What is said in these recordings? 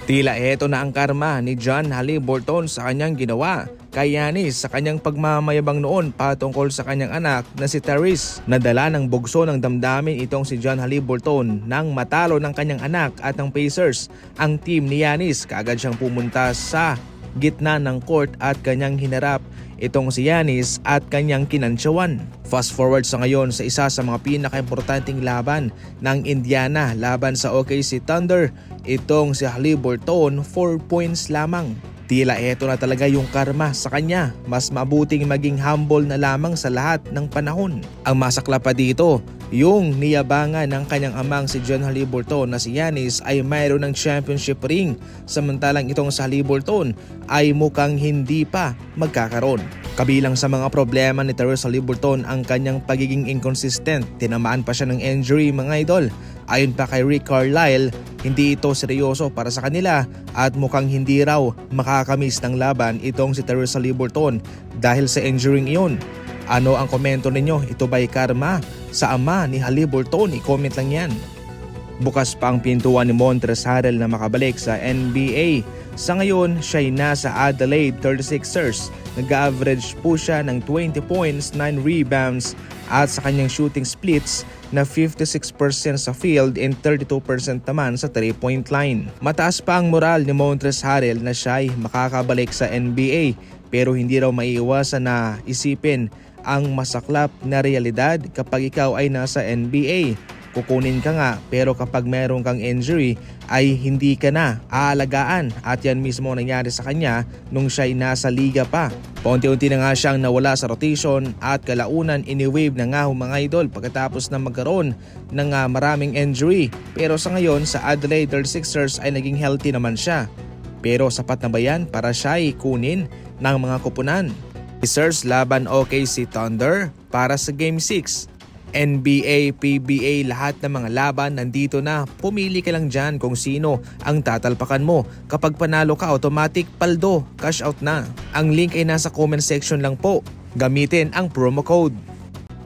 Tila eto na ang karma ni John Haliburton sa kanyang ginawa kay Giannis sa kanyang pagmamayabang noon patungkol sa kanyang anak na si Tyrese. Nadala ng bugso ng damdamin itong si John Haliburton nang matalo ng kanyang anak at ng Pacers ang team ni Giannis. Kaagad siyang pumunta sa gitna ng court at kanyang hinarap itong si Giannis at kanyang kinantsawan. Fast forward sa ngayon sa isa sa mga pinakaimportanteng laban ng Indiana laban sa OKC Thunder, itong si Haliburton 4 points lamang. Tila eto na talaga yung karma sa kanya, mas mabuting maging humble na lamang sa lahat ng panahon. Ang masakla pa dito, yung niyabangan ng kanyang amang si John Haliburton na si Giannis ay mayroon ng championship ring, samantalang itong sa Haliburton ay mukhang hindi pa magkakaroon. Kabilang sa mga problema ni Tyrese Haliburton ang kanyang pagiging inconsistent. Tinamaan pa siya ng injury mga idol. Ayon pa kay Rick Carlisle, hindi ito seryoso para sa kanila at mukhang hindi raw makakamiss ng laban itong si Tyrese Haliburton dahil sa injury iyon. Ano ang komento ninyo? Ito ba'y karma sa ama ni Haliburton? I-comment lang yan. Bukas pa ang pintuan ni Montrezl Harrell na makabalik sa NBA. Sa ngayon, siya'y nasa Adelaide 36ers. Nag-average po siya ng 20 points, 9 rebounds at sa kanyang shooting splits na 56% sa field and 32% naman sa 3-point line. Mataas pa ang moral ni Montrezl Harrell na siya'y makakabalik sa NBA pero hindi raw maiiwasan na isipin ang masaklap na realidad kapag ikaw ay nasa NBA. Kukunin ka nga pero kapag meron kang injury ay hindi ka na aalagaan at yan mismo nangyari sa kanya nung siya'y nasa liga pa. Paunti-unti na nga siyang nawala sa rotation at kalaunan iniwave na nga mga idol pagkatapos na magkaroon ng maraming injury. Pero sa ngayon sa Adelaide 36ers ay naging healthy naman siya. Pero sapat na ba yan para siya'y kunin ng mga kupunan? Pacers laban OKC Thunder para sa Game 6. NBA, PBA, lahat ng mga laban nandito na. Pumili ka lang dyan kung sino ang tatalpakan mo. Kapag panalo ka, automatic paldo, cash out na. Ang link ay nasa comment section lang po. Gamitin ang promo code.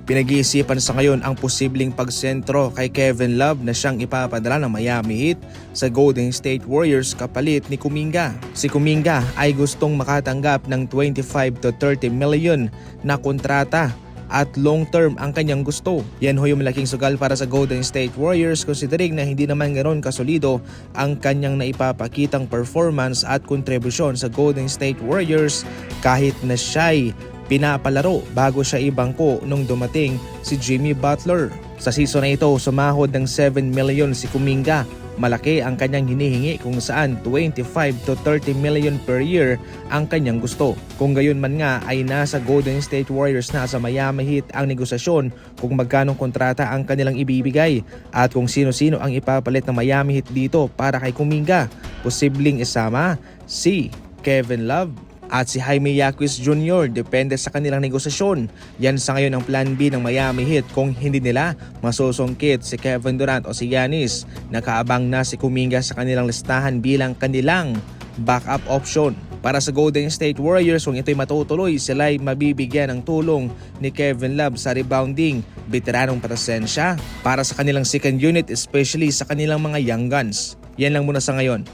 Pinag-iisipan sa ngayon ang posibleng pagsentro kay Kevin Love na siyang ipapadala ng Miami Heat sa Golden State Warriors kapalit ni Kuminga. Si Kuminga ay gustong makatanggap ng 25 to 30 million na kontrata at long term ang kanyang gusto. Yan ho yung malaking sugal para sa Golden State Warriors considering na hindi naman ganoon kasolido ang kanyang naipapakitang performance at kontribusyon sa Golden State Warriors kahit na siya'y pinapalaro bago siya ibangko nung dumating si Jimmy Butler. Sa season na ito, sumahod ng 7 million si Kuminga. Malaki ang kanyang hinihingi kung saan 25 to 30 million per year ang kanyang gusto. Kung gayon man nga ay nasa Golden State Warriors na sa Miami Heat ang negosasyon kung magkanong kontrata ang kanilang ibibigay at kung sino-sino ang ipapalit ng Miami Heat dito para kay Kuminga. Posibleng isama si Kevin Love at si Jaime Jaquez Jr. depende sa kanilang negosasyon. Yan sa ngayon ang plan B ng Miami Heat kung hindi nila masusungkit si Kevin Durant o si Giannis. Nakaabang na si Kuminga sa kanilang listahan bilang kanilang backup option. Para sa Golden State Warriors, kung ito'y matutuloy, sila'y mabibigyan ng tulong ni Kevin Love sa rebounding, veteranong presensya para sa kanilang second unit especially sa kanilang mga young guns. Yan lang muna sa ngayon.